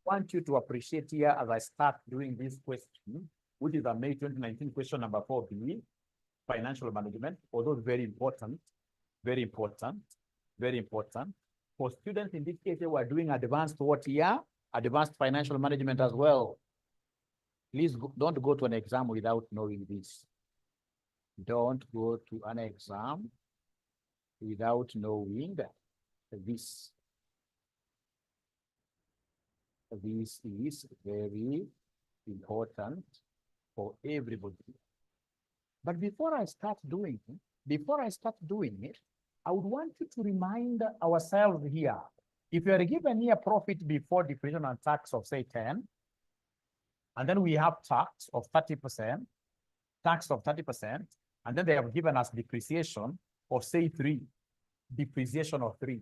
want you to appreciate here as I start doing this question, which is a May 2019 question number 4B, financial management, although very important, very important, very important. For students in this case, we are doing advanced what here? Advanced financial management as well. Please don't go to an exam without knowing this. Don't go to an exam without knowing this. This is very important for everybody. But before I start doing it, I would want you to remind ourselves here. If you are given here profit before depreciation and tax of say 10, and then we have tax of 30%, and then they have given us depreciation of say 3, depreciation of 3.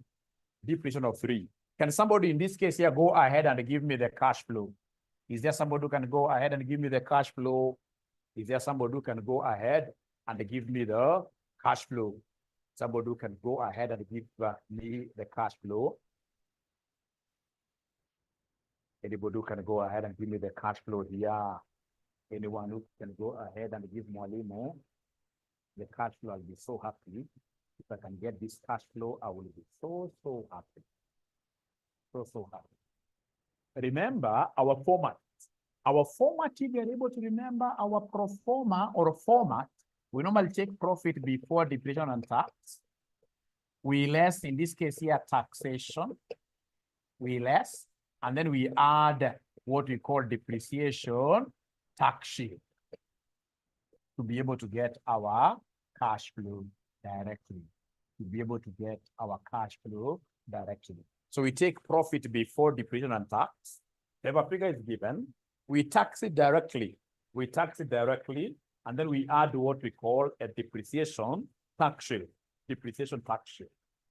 Can somebody in this case here go ahead and give me the cash flow? Is there somebody who can go ahead and give me the cash flow? Is there somebody who can go ahead and give me the cash flow? Somebody who can go ahead and give me the cash flow? Anybody who can go ahead and give me the cash flow here? Anyone who can go ahead and give Mwalimu the cash flow? I'll be so happy. If I can get this cash flow, I will be so happy. So happy. Remember our format. Our format, if you're able to remember our pro forma or format, we normally take profit before depreciation and tax. We less, in this case here, taxation. We less, and then we add what we call depreciation tax shield to be able to get our cash flow directly. So we take profit before depreciation and tax. If a figure is given, we tax it directly. And then we add what we call a depreciation tax shield.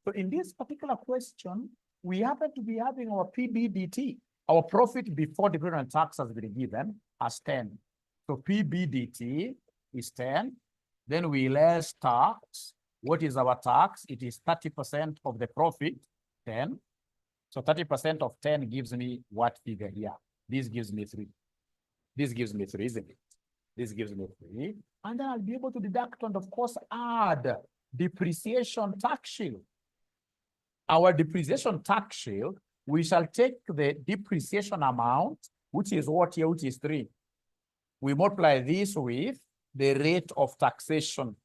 So in this particular question, we happen to be having our PBDT. Our profit before depreciation and tax has been given as 10. So PBDT is 10. Then we less tax. What is our tax? It is 30% of the profit, 10. So 30% of 10 gives me what figure here? This gives me 3. This gives me 3, isn't it? This gives me 3. And then I'll be able to deduct and, of course, add depreciation tax shield. Our depreciation tax shield, we shall take the depreciation amount, which is what here, which is 3. We multiply this with the rate of taxation.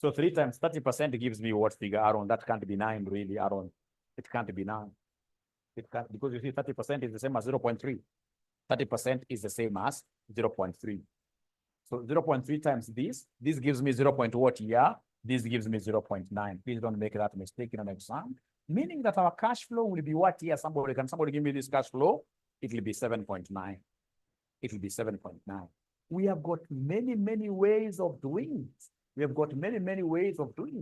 So 3 times 30% gives me what figure, Aaron? That can't be 9, really, Aaron. It can't be 9. It can't, because you see 30% is the same as 0.3. 30% is the same as 0.3. So 0.3 times this gives me 0. What here? This gives me 0.9. Please don't make that mistake in an exam. Meaning that our cash flow will be what here? Can somebody give me this cash flow? It will be 7.9. We have got many ways of doing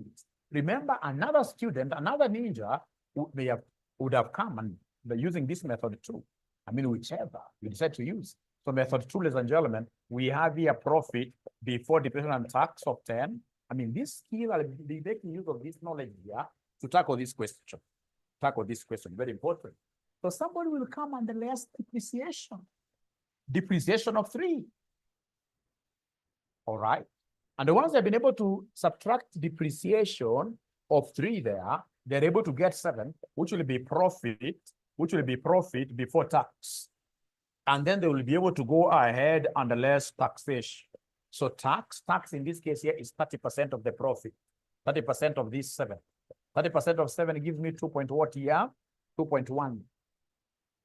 it. Remember, another student, another ninja would have come and they're using this method too. I mean, whichever you decide to use. So method 2, ladies and gentlemen, we have here profit before depreciation and tax of 10. I mean, this skill, I'll be making use of this knowledge here to tackle this question. Very important. So somebody will come and less depreciation of 3. All right. And the ones that have been able to subtract depreciation of 3 there, they're able to get 7, which will be profit before tax. And then they will be able to go ahead and less taxation. So tax in this case here is 30% of the profit. 30% of this 7. 30% of 7 gives me 2.what here? 2.1.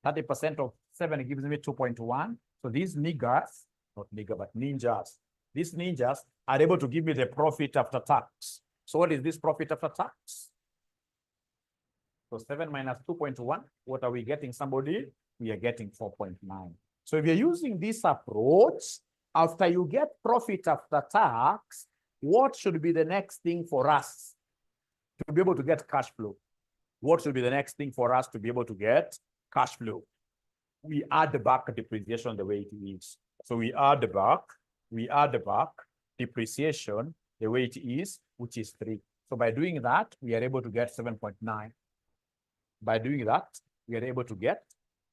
30% of 7 gives me 2.1. So these niggers, not nigger, but ninjas, these ninjas are able to give me the profit after tax. So what is this profit after tax? So 7 minus 2.1, what are we getting, somebody? We are getting 4.9. So if you're using this approach, after you get profit after tax, what should be the next thing for us to be able to get cash flow? What should be the next thing for us to be able to get cash flow? We add back depreciation the way it is. So we add back depreciation the way it is, which is 3. So by doing that, we are able to get 7.9. By doing that, we are able to get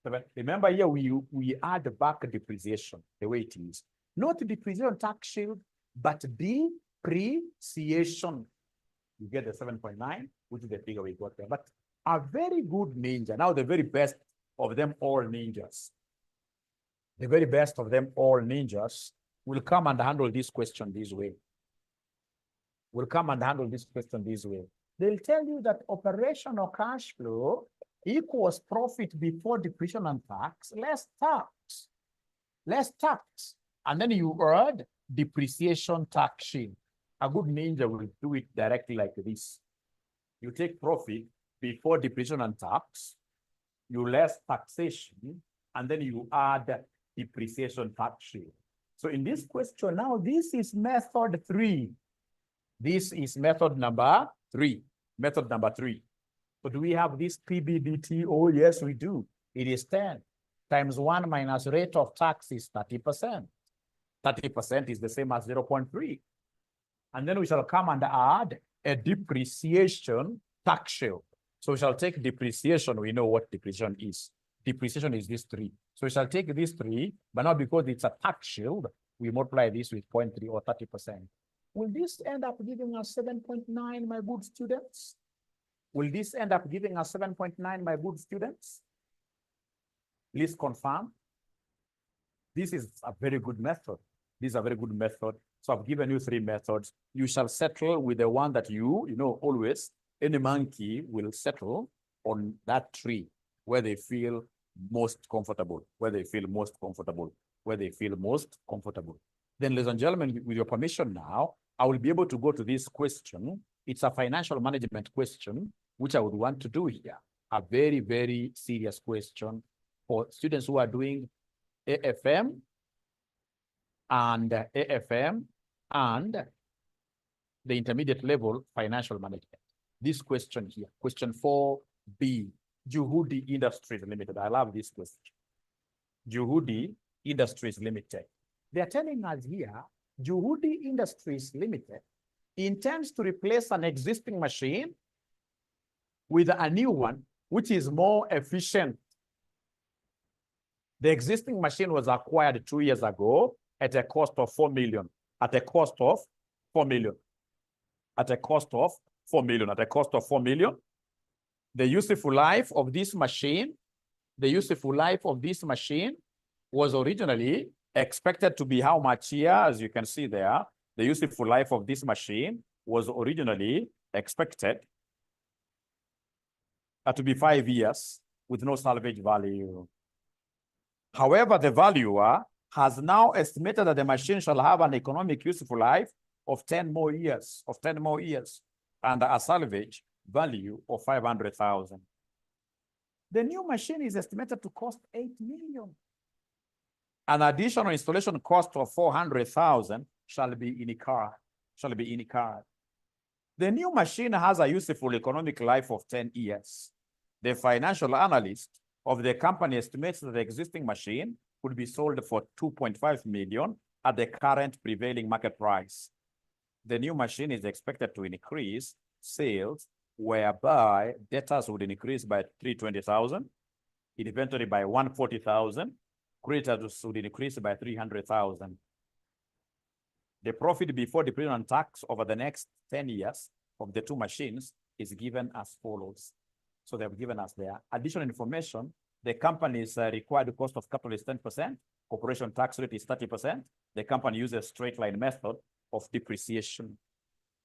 7. Remember here, we add back depreciation the way it is. Not depreciation tax shield, but depreciation. You get the 7.9, which is the figure we got there. But a very good ninja, now the very best of them all ninjas, the very best of them all ninjas will come and handle this question this way. Will come and handle this question this way. They'll tell you that operational cash flow equals profit before depreciation and tax, less tax. Less tax. And then you add depreciation tax shield. A good ninja will do it directly like this. You take profit before depreciation and tax, you less taxation, and then you add depreciation tax shield. So in this question now, this is method 3. This is method number 3. Method number 3. So do we have this PBDT? Oh, yes, we do. It is 10 times 1 minus rate of tax is 30%. 30% is the same as 0.3. And then we shall come and add a depreciation tax shield. So we shall take depreciation. We know what depreciation is. Depreciation is this 3. So we shall take this 3, but now because it's a tax shield, we multiply this with 0.3 or 30%. Will this end up giving us 7.9, my good students? Will this end up giving us 7.9, my good students? Please confirm. This is a very good method. This is a very good method. So I've given you 3 methods. You shall settle with the one that you know, always, any monkey will settle on that tree where they feel most comfortable, where they feel most comfortable, where they feel most comfortable. Then, ladies and gentlemen, with your permission now, I will be able to go to this question. It's a financial management question, which I would want to do here. A very, very serious question for students who are doing AFM and AFM and the intermediate level financial management. This question here, question 4b, Juhudi Industries Limited. I love this question. Juhudi Industries Limited. They are telling us here, Juhudi Industries Limited intends to replace an existing machine with a new one, which is more efficient. The existing machine was acquired 2 years ago at a cost of 4 million, at a cost of 4 million, at a cost of 4 million, at a cost of 4 million. The useful life of this machine, was originally expected to be how much here? As you can see there, the useful life of this machine was originally expected to be 5 years with no salvage value. However, the valuer has now estimated that the machine shall have an economic useful life of 10 more years, and a salvage value of 500,000. The new machine is estimated to cost 8 million. An additional installation cost of 400,000 shall be incurred. The new machine has a useful economic life of 10 years. The financial analyst of the company estimates that the existing machine could be sold for 2.5 million at the current prevailing market price. The new machine is expected to increase sales, whereby debtors would increase by 320,000, inventory by 140,000, creditors would increase by 300,000. The profit before depreciation and tax over the next 10 years of the 2 machines is given as follows. So they've given us their additional information. The company's required cost of capital is 10%. Corporation tax rate is 30%. The company uses straight line method of depreciation.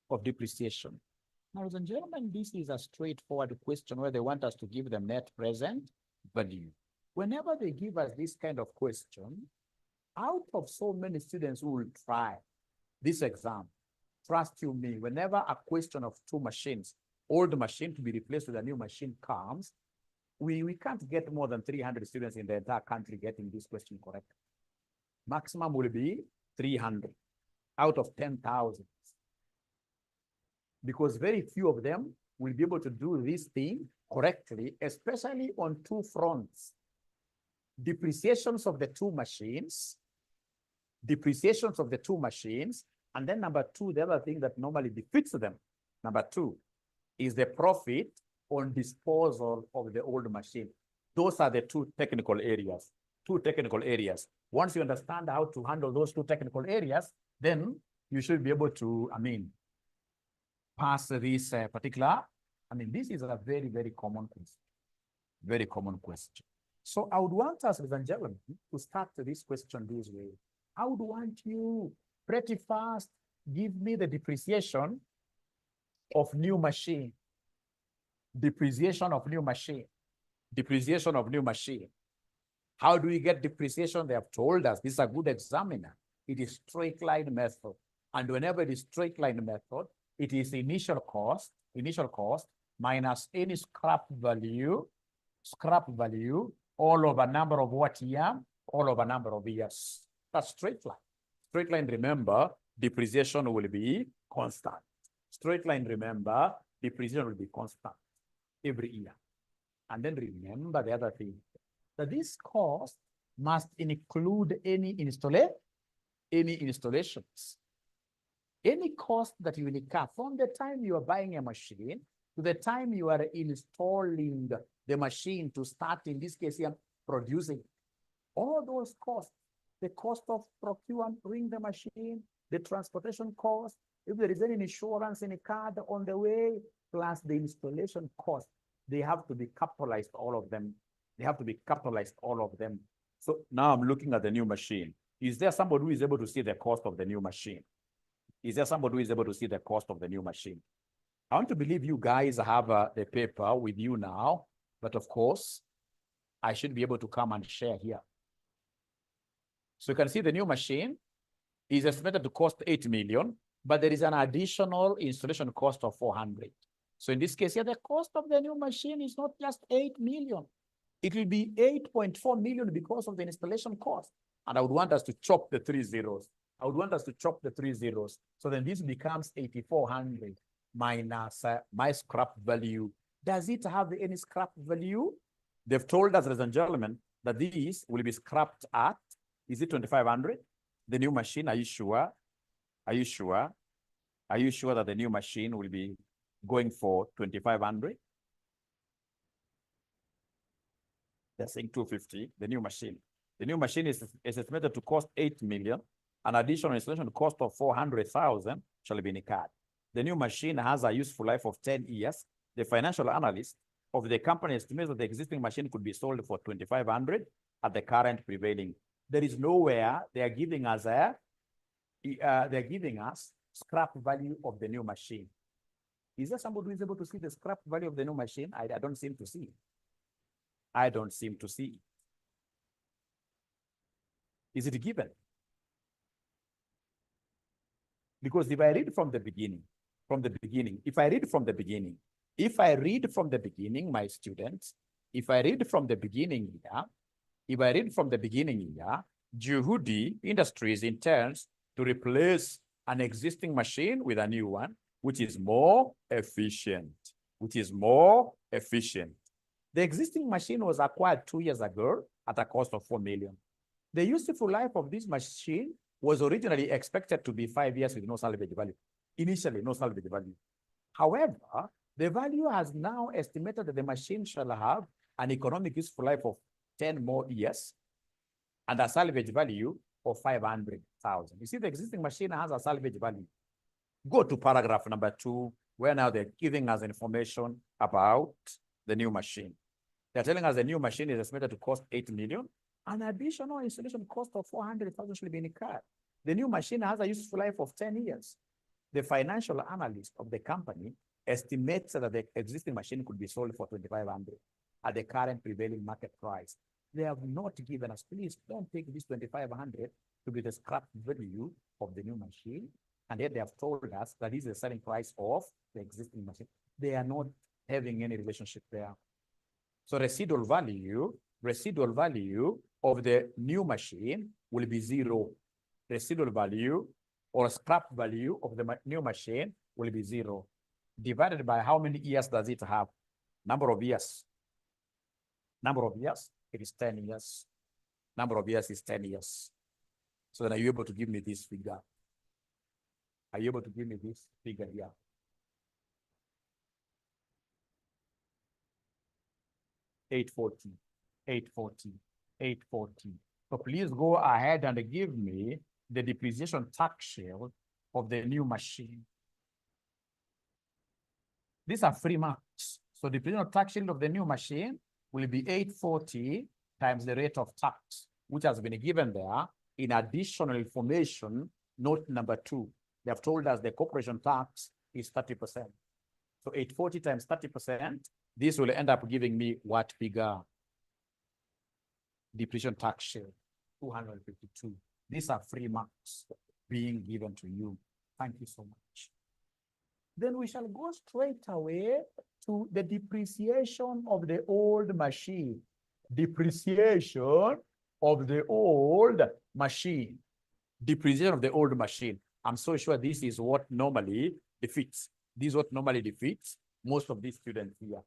Now, ladies and gentlemen, this is a straightforward question where they want us to give them net present value. Whenever they give us this kind of question, out of so many students who will try this exam, trust you me, whenever a question of 2 machines, old machine to be replaced with a new machine comes, we can't get more than 300 students in the entire country getting this question correct. Maximum will be 300 out of 10,000. Because very few of them will be able to do this thing correctly, especially on 2 fronts. Depreciations of the 2 machines, and then number 2, the other thing that normally defeats them, number 2, is the profit on disposal of the old machine. Those are the two technical areas. Once you understand how to handle those two technical areas, then you should be able to, pass this particular, this is a very, very common question. Very common question. So I would want us, ladies and gentlemen, to start this question this way. I would want you pretty fast, give me the depreciation of new machine. Depreciation of new machine. Depreciation of new machine. How do we get depreciation? They have told us, this is a good examiner. It is straight line method. And whenever it is straight line method, it is initial cost minus any scrap value, all over number of what year? All over number of years. That's straight line. Straight line, remember, depreciation will be constant. Straight line, remember, depreciation will be constant every year. And then remember the other thing, that this cost must include any installations. Any cost that you will incur from the time you are buying a machine to the time you are installing the machine to start, in this case here, producing. All those costs, the cost of procuring the machine, the transportation cost, if there is any insurance in a card on the way, plus the installation cost, they have to be capitalized, all of them. They have to be capitalized, all of them. So now I'm looking at the new machine. Is there somebody who is able to see the cost of the new machine? Is there somebody who is able to see the cost of the new machine? I want to believe you guys have the paper with you now, but of course, I should be able to come and share here. So you can see the new machine is estimated to cost 8 million, but there is an additional installation cost of 400. So in this case here, the cost of the new machine is not just 8 million. It will be 8.4 million because of the installation cost. And I would want us to chop the 3 zeros. So then this becomes 8,400 minus my scrap value. Does it have any scrap value? They've told us, ladies and gentlemen, that this will be scrapped at, is it 2,500? The new machine, are you sure? Are you sure? Are you sure that the new machine will be going for 2,500? They're saying 250, the new machine. The new machine is estimated to cost 8 million. An additional installation cost of 400,000 shall be incurred. The new machine has a useful life of 10 years. The financial analyst of the company estimates that the existing machine could be sold for 2,500 at the current prevailing. There is nowhere they are giving us scrap value of the new machine. Is there somebody who is able to see the scrap value of the new machine? I don't seem to see. I don't seem to see. Is it given? Because if I read from the beginning, if I read from the beginning, my students, if I read from the beginning here, Juhudi Industries intends to replace an existing machine with a new one, which is more efficient. The existing machine was acquired 2 years ago at a cost of 4 million. The useful life of this machine was originally expected to be 5 years with no salvage value. Initially, no salvage value. However, the value has now estimated that the machine shall have an economic useful life of 10 more years and a salvage value of 500,000. You see, the existing machine has a salvage value. Go to paragraph number 2, where now they're giving us information about the new machine. They're telling us the new machine is estimated to cost 8 million. An additional installation cost of 400,000 should be incurred. The new machine has a useful life of 10 years. The financial analyst of the company estimates that the existing machine could be sold for 2,500 at the current prevailing market price. They have not given us, please don't take this 2,500 to be the scrap value of the new machine. And yet they have told us that this is the selling price of the existing machine. They are not having any relationship there. So residual value of the new machine will be 0. Residual value or scrap value of the new machine will be 0. Divided by how many years does it have? Number of years. It is 10 years. Number of years is 10 years. So then are you able to give me this figure? Are you able to give me this figure here? 840, 840, 840. So please go ahead and give me the depreciation tax shield of the new machine. These are free marks. So the depreciation tax shield of the new machine will be 840 times the rate of tax, which has been given there in additional information, note number 2. They have told us the corporation tax is 30%. So 840 times 30%, this will end up giving me what figure? Depreciation tax shield, 252. These are free marks being given to you. Thank you so much. Then we shall go straight away to the depreciation of the old machine. Depreciation of the old machine. Depreciation of the old machine. I'm so sure this is what normally defeats. This is what normally defeats most of these students here.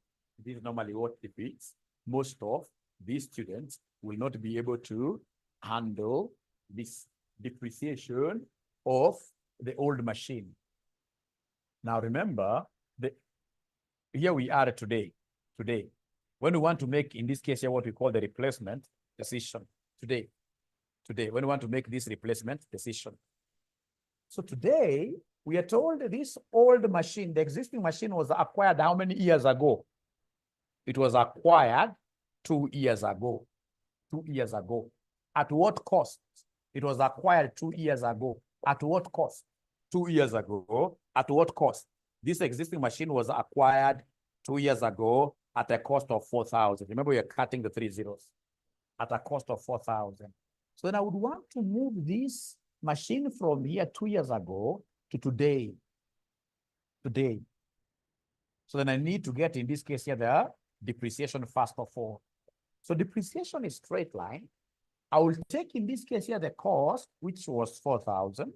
This is normally what defeats most of these students will not be able to handle this depreciation of the old machine. Now remember, here we are today. When we want to make, in this case here, what we call the replacement decision. Today, when we want to make this replacement decision. So today, we are told this old machine, the existing machine was acquired how many years ago? It was acquired 2 years ago. 2 years ago. At what cost? It was acquired 2 years ago. At what cost? 2 years ago. At what cost? This existing machine was acquired 2 years ago at a cost of 4,000. Remember, we are cutting the 3 zeros. At a cost of 4,000. So then I would want to move this machine from here 2 years ago to today. So then I need to get, in this case here, the depreciation first of all. So depreciation is straight line. I will take, in this case here, the cost, which was 4,000,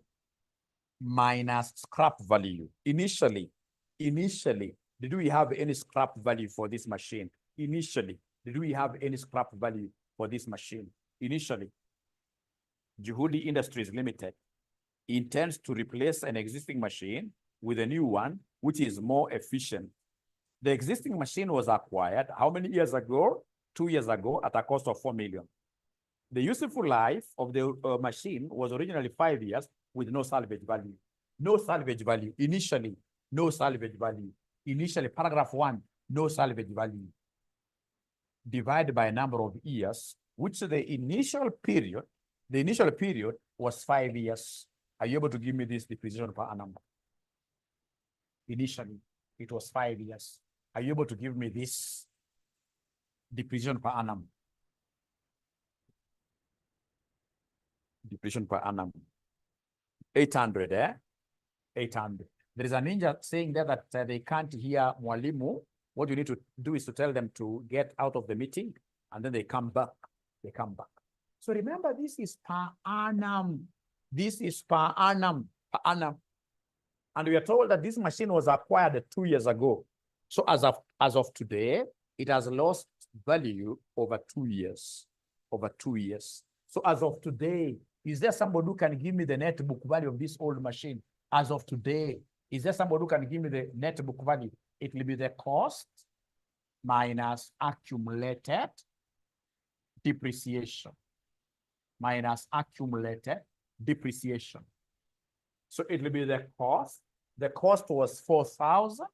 minus scrap value. Initially, did we have any scrap value for this machine? Initially, did we have any scrap value for this machine? Initially, Juhudi Industries Limited intends to replace an existing machine with a new one, which is more efficient. The existing machine was acquired how many years ago? 2 years ago at a cost of 4 million. The useful life of the machine was originally 5 years with no salvage value. No salvage value. Initially, no salvage value. Initially, paragraph 1, no salvage value. Divided by a number of years, which the initial period was 5 years. Are you able to give me this depreciation per annum? Initially, it was 5 years. Are you able to give me this depreciation per annum? Depreciation per annum. 800, eh? 800. There is a ninja saying there that they can't hear Mwalimu. What you need to do is to tell them to get out of the meeting, and then they come back. They come back. So remember, this is per annum. This is per annum. Per annum. And we are told that this machine was acquired 2 years ago. So as of today, it has lost value over 2 years. Over 2 years. So as of today, is there somebody who can give me the net book value of this old machine? As of today, is there somebody who can give me the net book value? It will be the cost minus accumulated depreciation. Minus accumulated depreciation. So it will be the cost. The cost was 4,000.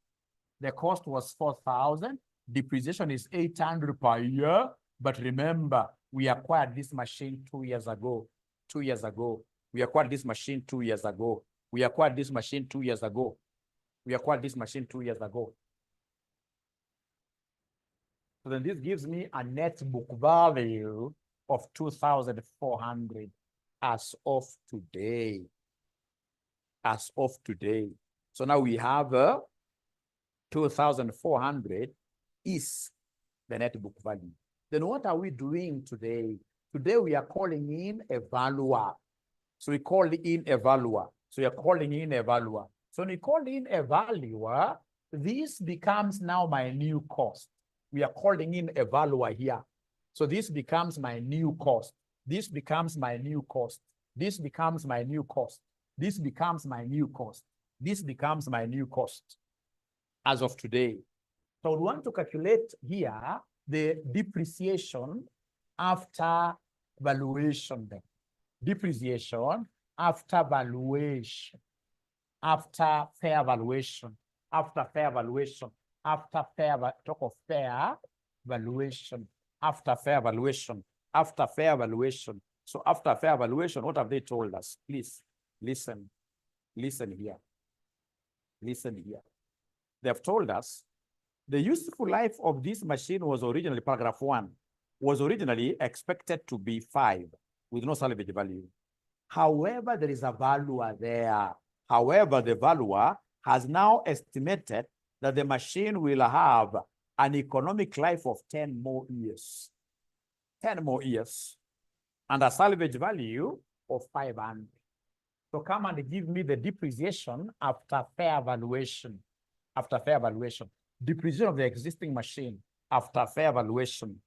The cost was 4,000. Depreciation is 800 per year. But remember, we acquired this machine 2 years ago. 2 years ago. We acquired this machine 2 years ago. We acquired this machine 2 years ago. We acquired this machine 2 years ago. So then this gives me a net book value of 2,400 as of today. As of today. So now we have 2,400 is the net book value. Then what are we doing today? Today we are calling in a valuer. So we call in a valuer. So we are calling in a valuer. So when we call in a valuer, this becomes now my new cost. We are calling in a valuer here. So this becomes my new cost. This becomes my new cost. This becomes my new cost. This becomes my new cost. This becomes my new cost as of today. So we want to calculate here the depreciation after valuation. Then. Depreciation after valuation, after fair valuation, after fair valuation, after fair, talk of fair valuation, after fair valuation, after fair valuation. So after fair valuation, what have they told us? Please listen, listen here, listen here. They have told us the useful life of this machine was originally, paragraph 1, was originally expected to be 5 with no salvage value. However, there is a valuer there. However, the valuer has now estimated that the machine will have an economic life of 10 more years. 10 more years. And a salvage value of 500. So come and give me the depreciation after fair valuation. After fair valuation. Depreciation of the existing machine after fair valuation.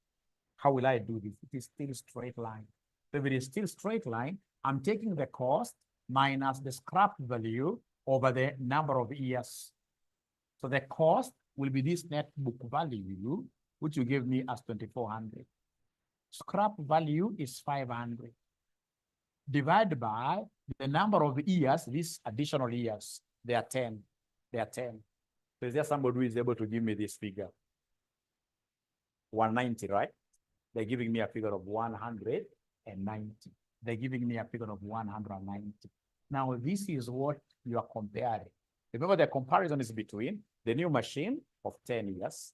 How will I do this? It is still straight line. So if it is still straight line, I'm taking the cost minus the scrap value over the number of years. So the cost will be this net book value, which you give me as 2,400. Scrap value is 500. Divided by the number of years, these additional years, they are 10. They are 10. So is there somebody who is able to give me this figure? 190, right? They're giving me a figure of 190. They're giving me a figure of 190. Now, this is what you are comparing. Remember, the comparison is between the new machine of 10 years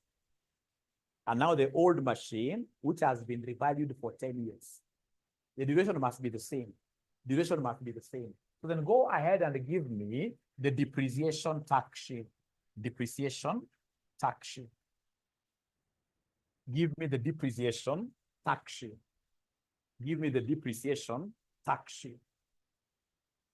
and now the old machine, which has been revalued for 10 years. The duration must be the same. Duration must be the same. So then go ahead and give me the depreciation tax sheet. Depreciation tax sheet. Give me the depreciation tax sheet. Give me the depreciation tax sheet.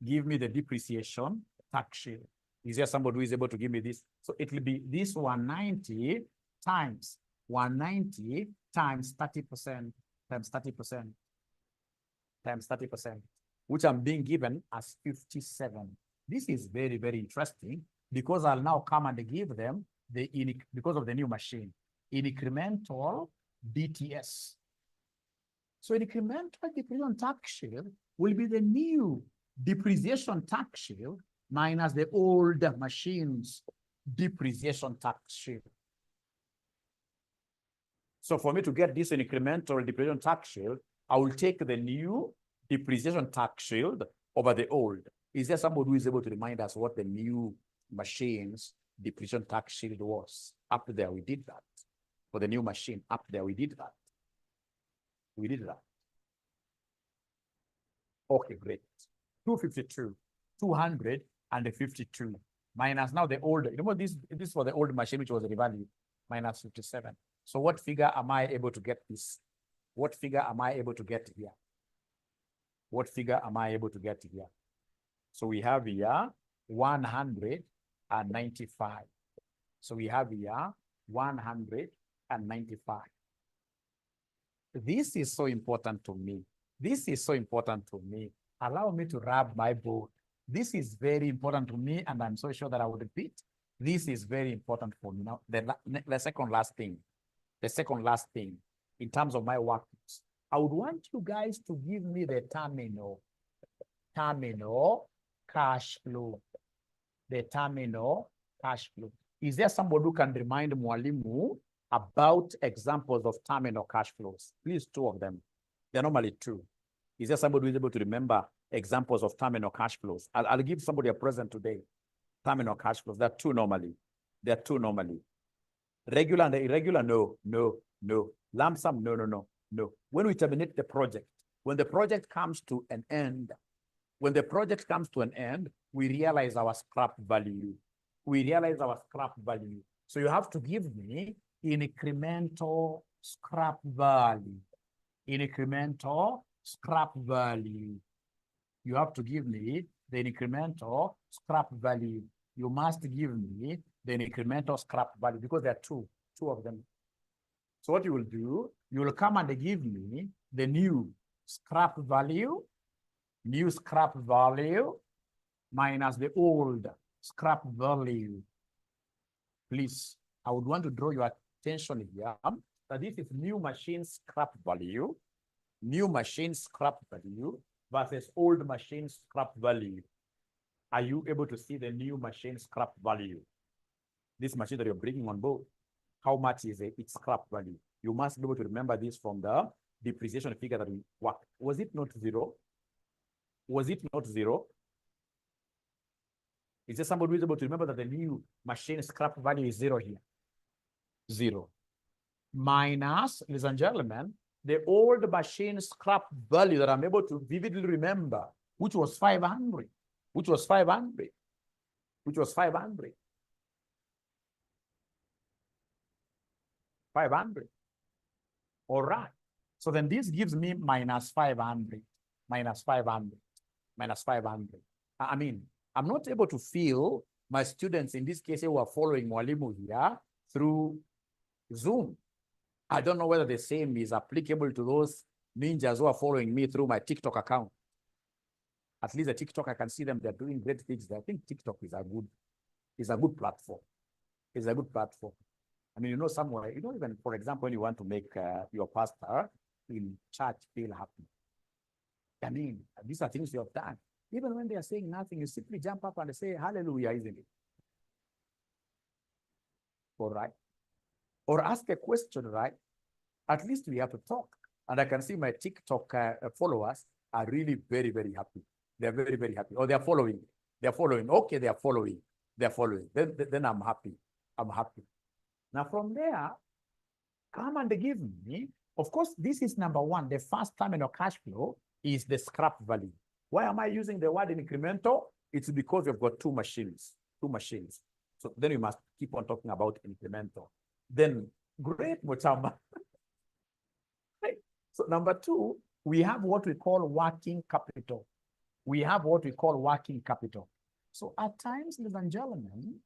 Give me the depreciation tax sheet. Is there somebody who is able to give me this? So it will be this 190 times 190 times 30% times 30% times 30%, which I'm being given as 57. This is very, very interesting because I'll now come and give them because of the new machine, incremental DTS. So incremental depreciation tax shield will be the new depreciation tax shield minus the old machine's depreciation tax shield. So for me to get this incremental depreciation tax shield, I will take the new depreciation tax shield over the old. Is there somebody who is able to remind us what the new machine's depreciation tax shield was? Up there, we did that. For the new machine, up there, we did that. We did that. Okay, great. 252, 252 minus now the old. Remember this for the old machine, which was revalued, minus 57. So what figure am I able to get this? What figure am I able to get here? What figure am I able to get here? So we have here 195. So we have here 195. This is so important to me. This is so important to me. Allow me to rub my board. This is very important to me, and I'm so sure that I will repeat. This is very important for me. Now, the second last thing in terms of my workbooks, I would want you guys to give me the terminal cash flow. The terminal cash flow. Is there somebody who can remind Mwalimu about examples of terminal cash flows? Please, 2 of them. They're normally 2. Is there somebody who is able to remember examples of terminal cash flows? I'll give somebody a present today. Terminal cash flows. There are 2 normally. There are 2 normally. Regular and irregular, no. Lump sum, no. When we terminate the project, when the project comes to an end, we realize our scrap value. So you have to give me incremental scrap value. You have to give me the incremental scrap value. You must give me the incremental scrap value because there are 2 of them. So what you will do, you will come and give me the new scrap value minus the old scrap value. Please, I would want to draw your attention here that this is new machine scrap value, versus old machine scrap value. Are you able to see the new machine scrap value? This machine that you're bringing on board, how much is its scrap value? You must be able to remember this from the depreciation figure that we worked. Was it not zero? Was it not zero? Is there somebody who is able to remember that the new machine scrap value is zero here? Zero. Minus, ladies and gentlemen, the old machine scrap value that I'm able to vividly remember, which was 500, which was 500. All right. So then this gives me minus 500. I mean, I'm not able to feel my students in this case who are following Mwalimu here through Zoom. I don't know whether the same is applicable to those ninjas who are following me through my TikTok account. At least the TikTok, I can see them, they're doing great things. I think TikTok is a good platform. It's a good platform. I mean, you know, somewhere, you know, even for example, when you want to make your pastor in church feel happy. I mean, these are things you have done. Even when they are saying nothing, you simply jump up and say, hallelujah, isn't it? All right. Or ask a question, right? At least we have to talk. And I can see my TikTok followers are really very, very happy. They're very, very happy. Oh, they're following. They're following. Okay, they're following. They're following. Then I'm happy. I'm happy. Now from there, come and give me, of course, this is number one. The first terminal cash flow is the scrap value. Why am I using the word incremental? It's because we've got two machines. So then we must keep on talking about incremental. Then, great, Mutamba. Right. So number two, we have what we call working capital. So at times, ladies and gentlemen,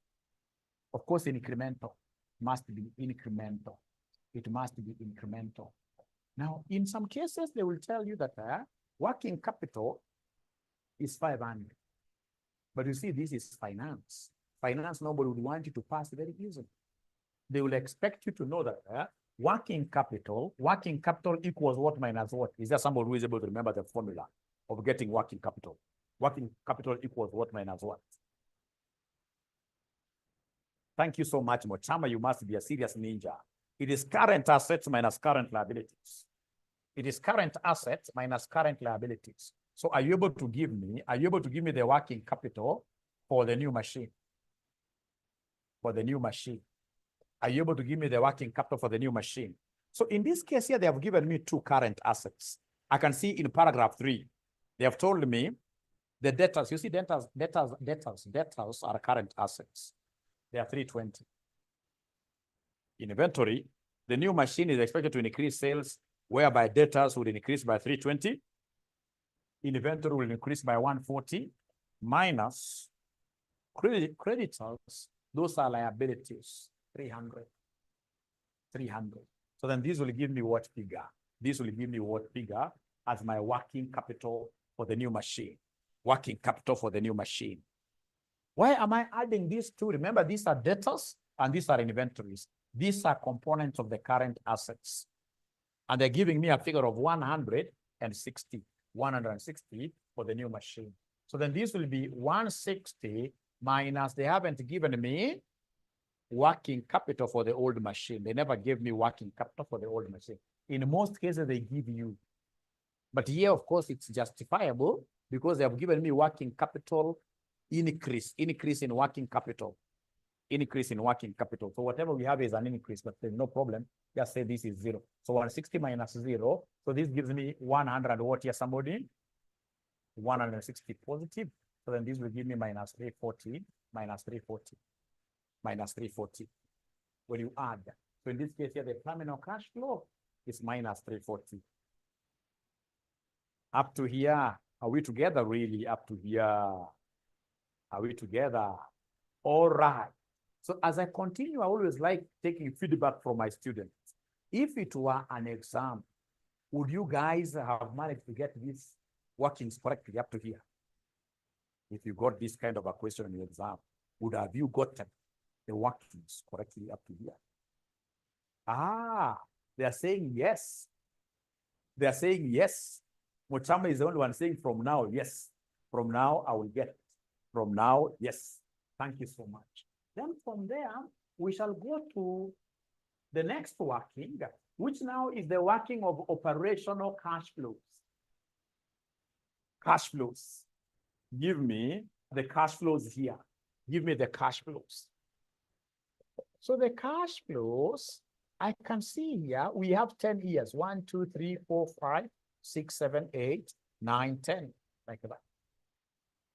of course, incremental must be incremental. It must be incremental. Now, in some cases, they will tell you that working capital is 500. But you see, this is finance. Finance, nobody would want you to pass very easily. They will expect you to know that working capital equals what minus what? Is there somebody who is able to remember the formula of getting working capital? Working capital equals what minus what? Thank you so much, Mochama. You must be a serious ninja. It is current assets minus current liabilities. It is current assets minus current liabilities. So are you able to give me the working capital for the new machine? Are you able to give me the working capital for the new machine? So in this case here, they have given me two current assets. I can see in paragraph 3, they have told me the debtors. You see, debtors are current assets. They are 320. In inventory, the new machine is expected to increase sales, whereby debtors would increase by 320. Inventory will increase by 140 minus creditors. Those are liabilities, 300. So then this will give me what figure? This will give me what figure as my working capital for the new machine? Working capital for the new machine. Why am I adding these two? Remember, these are debtors and these are inventories. These are components of the current assets. And they're giving me a figure of 160 for the new machine. So then this will be 160 minus, they haven't given me working capital for the old machine. They never gave me working capital for the old machine. In most cases, they give you. But here, of course, it's justifiable because they have given me working capital increase in working capital. So whatever we have is an increase, but there's no problem. Just say this is 0. So 160 minus 0. So this gives me 100 what here, somebody? 160 positive. So then this will give me minus 340, when you add. So in this case here, the terminal cash flow is minus 340. Up to here, are we together really? Up to here, are we together? All right. So as I continue, I always like taking feedback from my students. If it were an exam, would you guys have managed to get these workings correctly up to here? If you got this kind of a question in the exam, would have you gotten the workings correctly up to here? They are saying yes. They are saying yes. Mochama is the only one saying from now, yes. From now, I will get it. From now, yes. Thank you so much. Then from there, we shall go to the next working, which now is the working of operational cash flows. Cash flows. Give me the cash flows here. Give me the cash flows. So the cash flows, I can see here, we have 10 years. 1, 2, 3, 4, 5, 6, 7, 8, 9, 10, like that.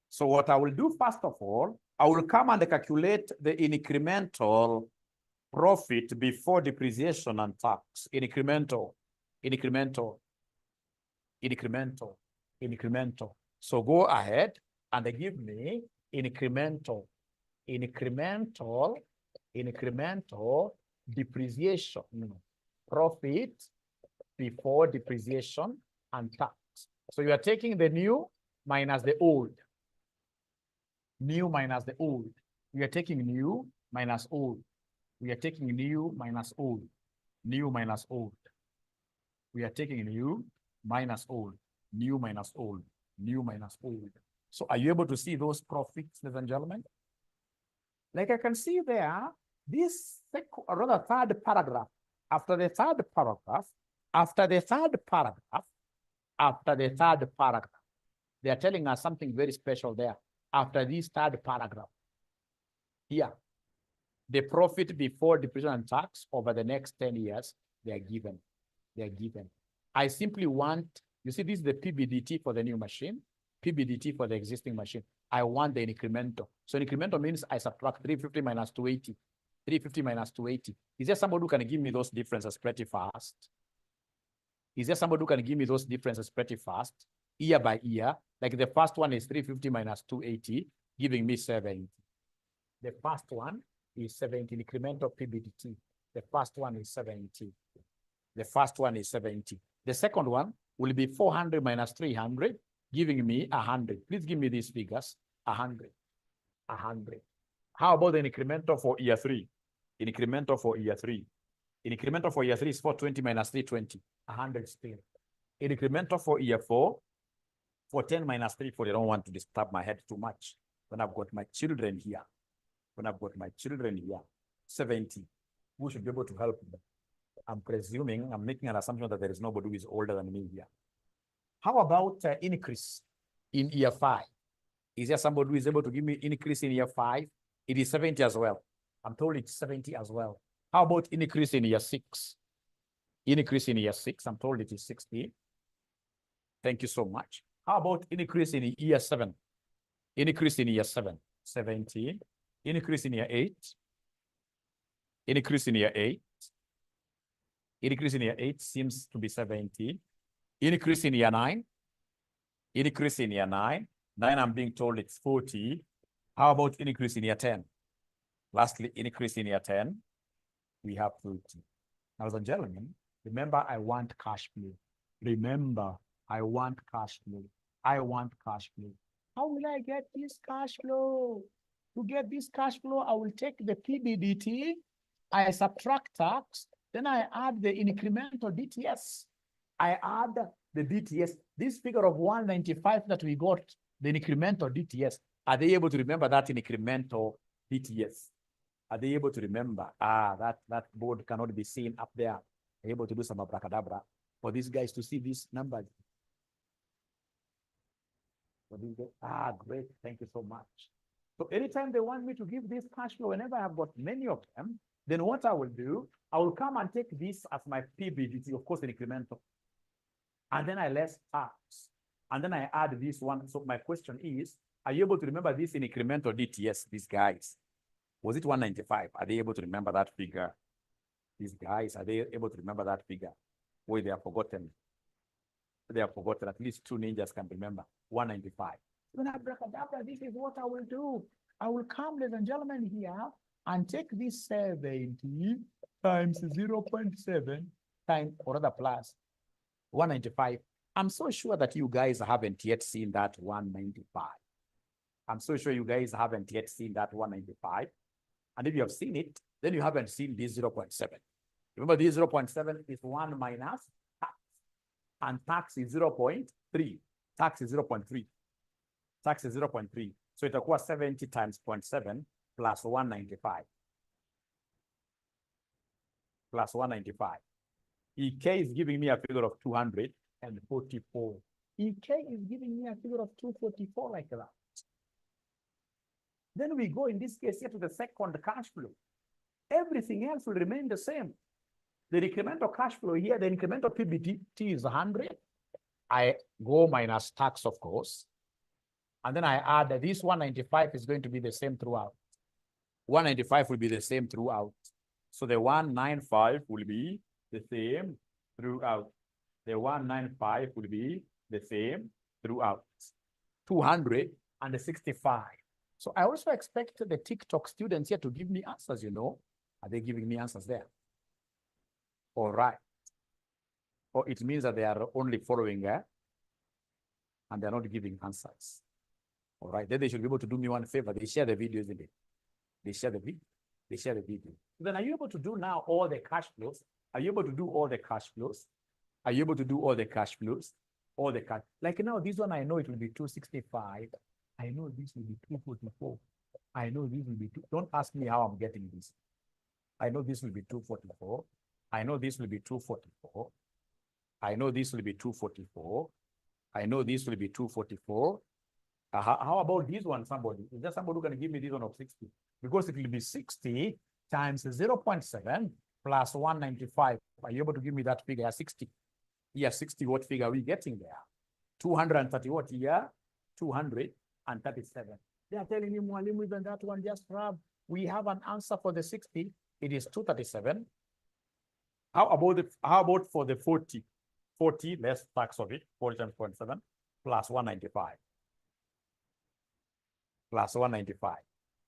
So what I will do, first of all, I will come and calculate the incremental profit before depreciation and tax. Incremental. So go ahead and give me incremental depreciation, profit before depreciation and tax. So you are taking the new minus the old. New minus the old. We are taking new minus old. We are taking new minus old. New minus old. We are taking new minus old. New minus old. New minus old. So are you able to see those profits, ladies and gentlemen? Like I can see there, this second, or rather third paragraph, after the third paragraph, they are telling us something very special there. After this third paragraph, here, the profit before depreciation and tax over the next 10 years, they are given. They are given. I simply want, you see, this is the PBDT for the new machine, PBDT for the existing machine. I want the incremental. So incremental means I subtract 350 minus 280. 350 minus 280. Is there somebody who can give me those differences pretty fast? Is there somebody who can give me those differences pretty fast? Year by year, like the first one is 350 minus 280, giving me 70. The first one is 70, incremental PBDT. The first one is 70. The first one is 70. The second one will be 400 minus 300, giving me 100. Please give me these figures, 100. 100. How about the incremental for year 3? Incremental for year 3. Incremental for year 3 is 420 minus 320, 100 still. Incremental for year 4, 410 minus 340. I don't want to disturb my head too much when I've got my children here. 70. Who should be able to help them? I'm presuming, I'm making an assumption that there is nobody who is older than me here. How about increase in year 5? Is there somebody who is able to give me increase in year 5? It is 70 as well. I'm told it's 70 as well. How about increase in year 6? Increase in year 6, I'm told it is 60. Thank you so much. How about increase in year 7? Increase in year 7, 70. Increase in year 8. Increase in year 8. Increase in year 8 seems to be 70. Increase in year 9. Increase in year 9. 9, I'm being told it's 40. How about increase in year 10? Lastly, increase in year 10, we have 30. Now, ladies and gentlemen, remember, I want cash flow. Remember, I want cash flow. I want cash flow. How will I get this cash flow? To get this cash flow, I will take the PBDT, I subtract tax, then I add the incremental DTS. I add the DTS. This figure of 195 that we got, the incremental DTS, are they able to remember that incremental DTS? Are they able to remember? That board cannot be seen up there. They're able to do some abracadabra for these guys to see these numbers. Great. Thank you so much. So anytime they want me to give this cash flow, whenever I've got many of them, then what I will do, I will come and take this as my PBDT, of course, an incremental. And then I less tax. And then I add this one. So my question is, are you able to remember this in incremental DTS, these guys? Was it 195? Are they able to remember that figure? These guys, are they able to remember that figure? Or they are forgotten? They are forgotten. At least 2 ninjas can remember 195. When I break it up, this is what I will do. I will come, ladies and gentlemen, here and take this 70 times 0.7 times, or rather plus 195. I'm so sure that you guys haven't yet seen that 195. I'm so sure you guys haven't yet seen that 195. And if you have seen it, then you haven't seen this 0.7. Remember, this 0.7 is 1 minus tax. And tax is 0.3. Tax is 0.3. Tax is 0.3. So it equals 70 times 0.7 plus 195. Plus 195. EK is giving me a figure of 244. EK is giving me a figure of 244 like that. Then we go in this case here to the second cash flow. Everything else will remain the same. The incremental cash flow here, the incremental PBT is 100. I go minus tax, of course. And then I add that this 195 is going to be the same throughout. 195 will be the same throughout. So the 195 will be the same throughout. The 195 will be the same throughout. 265. So I also expect the TikTok students here to give me answers, you know. Are they giving me answers there? All right. Or it means that they are only following and they're not giving answers. All right. Then they should be able to do me one favor. They share the video, isn't it? They share the video. They share the video. Then are you able to do now all the cash flows? Are you able to do all the cash flows? Are you able to do all the cash flows? All the cash. Like now, this one, I know it will be 265. I know this will be 244. I know this will be two. Don't ask me how I'm getting this. I know this will be 244. I know this will be 244. I know this will be 244. I know this will be 244. How about this one, somebody? Is there somebody who can give me this one of 60? Because it will be 60 times 0.7 plus 195. Are you able to give me that figure? 60. Yeah, 60. What figure are we getting there? 230 what year? 237. They are telling me, Mwalimu, even that one just grab. We have an answer for the 60. It is 237. How about for the 40? 40 less tax of it, 40 times 0.7 plus 195. Plus 195.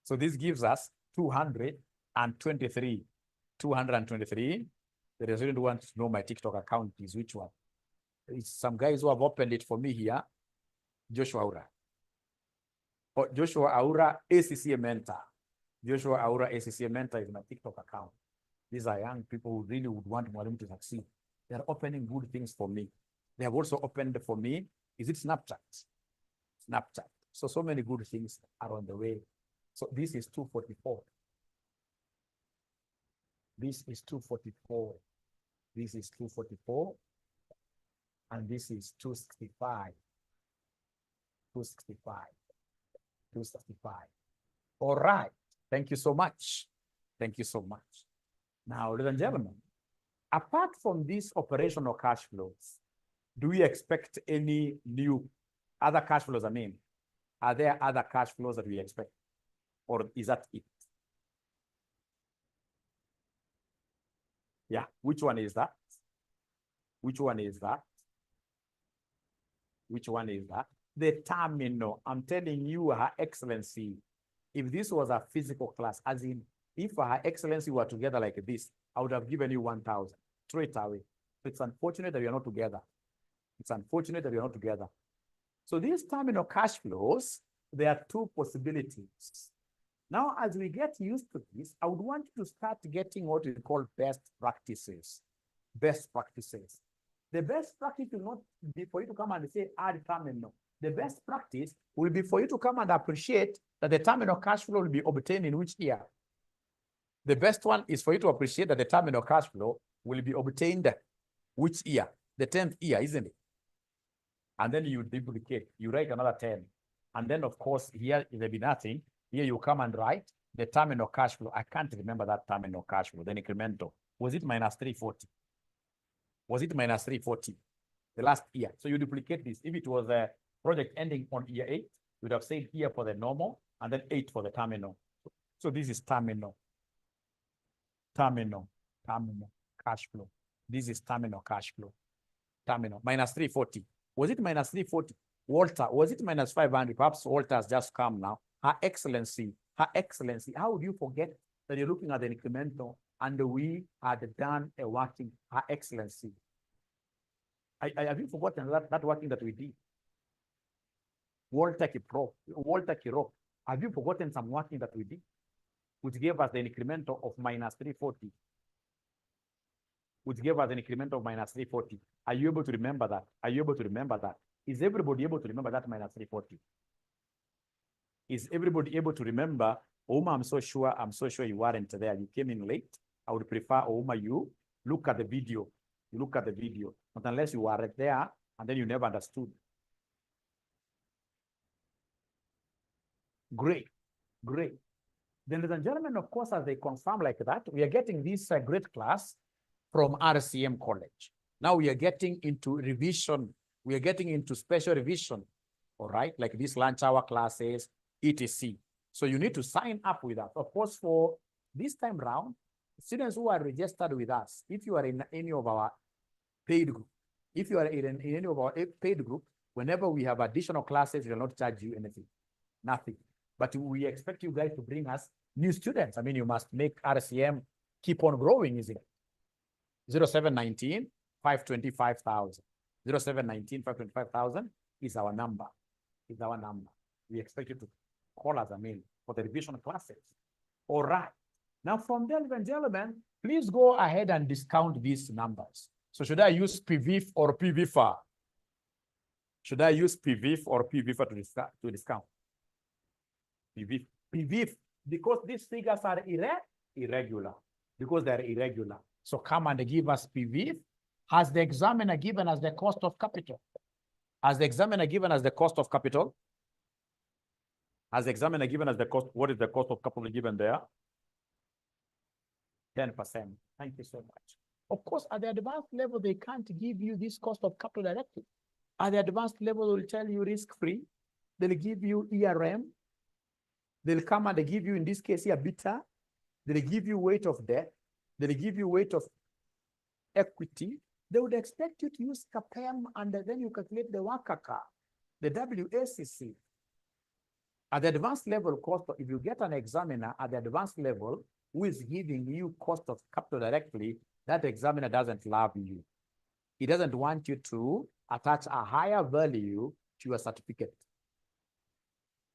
So this gives us 223. 223. The resident wants to know my TikTok account is which one. It's some guys who have opened it for me here. Joshua Aura. Oh, Joshua Aura, ACCA Mentor. Joshua Aura, ACCA Mentor is my TikTok account. These are young people who really would want Mwalimu to succeed. They are opening good things for me. They have also opened for me. Is it Snapchat? Snapchat. So many good things are on the way. So this is 244. This is 244. This is 244. And this is 265. 265. 265. All right. Thank you so much. Thank you so much. Now, ladies and gentlemen, apart from these operational cash flows, do we expect any new other cash flows? I mean, are there other cash flows that we expect? Or is that it? Yeah, which one is that? Which one is that? Which one is that? The terminal. I'm telling you, Her Excellency, if this was a physical class, as in, if Her Excellency were together like this, I would have given you 1,000 straight away. It's unfortunate that we are not together. It's unfortunate that we are not together. So these terminal cash flows, there are two possibilities. Now, as we get used to this, I would want you to start getting what we call best practices. Best practices. The best practice will not be for you to come and say, add terminal. The best practice will be for you to come and appreciate that the terminal cash flow will be obtained in which year. The best one is for you to appreciate that the terminal cash flow will be obtained which year? The 10th year, isn't it? And then you duplicate, you write another 10. And then, of course, here there be nothing. Here you come and write the terminal cash flow. I can't remember that terminal cash flow, the incremental. Was it minus 340? Was it minus 340? The last year. So you duplicate this. If it was a project ending on year 8, you would have said year for the normal and then 8 for the terminal. So this is terminal. Terminal cash flow. This is terminal cash flow. Terminal minus 340. Was it minus 340? Walter, was it minus 500? Perhaps Walter has just come now. Her Excellency, how would you forget that you're looking at the incremental and we had done a working, Her Excellency? Have you forgotten that working that we did? Walter Kiro, have you forgotten some working that we did, which gave us the incremental of minus 340? which gave us an increment of minus 340. Are you able to remember that? Are you able to remember that? Is everybody able to remember that minus 340? Is everybody able to remember? Oma, I'm so sure you weren't there. You came in late. I would prefer, Oma, you look at the video. You look at the video. But unless you were there and then you never understood. Great, great. Then, ladies and gentlemen, of course, as they confirm like that, we are getting this great class from RCM College. Now we are getting into revision. We are getting into special revision, all right? Like these lunch hour classes, etc. So you need to sign up with us. Of course, for this time round, students who are registered with us, if you are in any of our paid group, if you are in any of our paid group, whenever we have additional classes, we will not charge you anything, nothing. But we expect you guys to bring us new students. I mean, you must make RCM keep on growing, isn't it? 0719 525,000. 0719 525,000 is our number. Is our number. We expect you to call us, I mean, for the revision classes. All right. Now, from there, ladies and gentlemen, please go ahead and discount these numbers. So should I use PVIF or PVFA? Should I use PVIF or PVFA to discount? PVIF, because these figures are irregular. Because they're irregular. So come and give us PVIF. Has the examiner given us the cost of capital? Has the examiner given us the cost of capital? Has the examiner given us the cost? What is the cost of capital given there? 10%. Thank you so much. Of course, at the advanced level, they can't give you this cost of capital directly. At the advanced level, they'll tell you risk-free. They'll give you ERM. They'll come and they give you, in this case here, beta. They'll give you weight of debt. They'll give you weight of equity. They would expect you to use CAPM and then you calculate the WACACA, the WACC. At the advanced level cost, if you get an examiner at the advanced level who is giving you cost of capital directly, that examiner doesn't love you. He doesn't want you to attach a higher value to your certificate.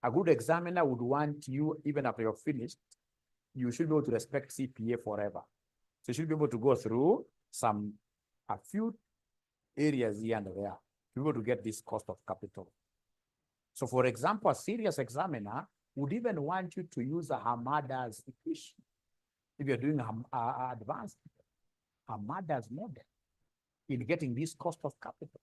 A good examiner would want you, even after you're finished, you should be able to respect CPA forever. So you should be able to go through a few areas here and there to be able to get this cost of capital. So for example, a serious examiner would even want you to use a Hamada's equation. If you're doing advanced Hamada's model in getting this cost of capital.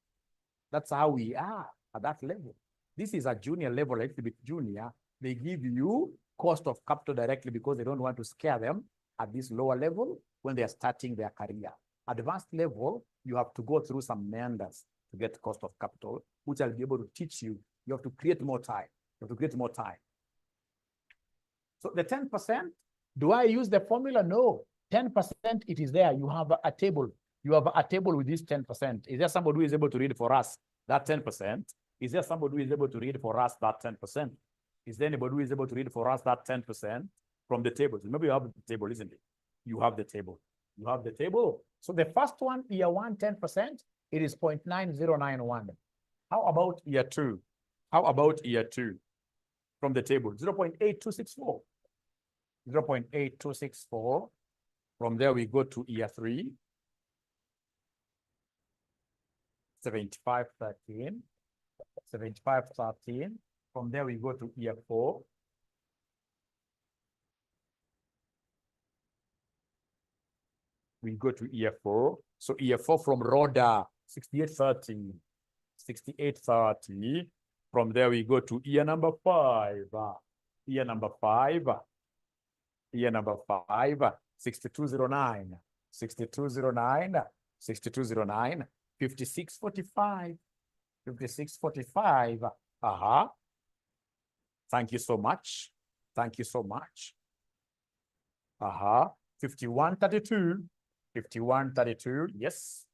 That's how we are at that level. This is a junior level, a little bit junior. They give you cost of capital directly because they don't want to scare them at this lower level when they are starting their career. Advanced level, you have to go through some meanders to get cost of capital, which I'll be able to teach you. You have to create more time. You have to create more time. So the 10%, do I use the formula? No. 10%, it is there. You have a table. You have a table with this 10%. Is there somebody who is able to read for us that 10%? Is there somebody who is able to read for us that 10%? Is there anybody who is able to read for us that 10% from the table? Maybe you have the table, isn't it? You have the table. You have the table. So the first one, year one, 10%, it is 0.9091. How about year two? How about year two? From the table, 0.8264. 0.8264. From there, we go to year three, 7513. 7513. From there, we go to year four. We go to year four. So year four from RODA, 6830. 6830. From there, we go to year number five. Year number five. Year number five. 6209. 6209. 6209. 5645. 5645. Thank you so much. Thank you so much. 5132. 5132. Yes.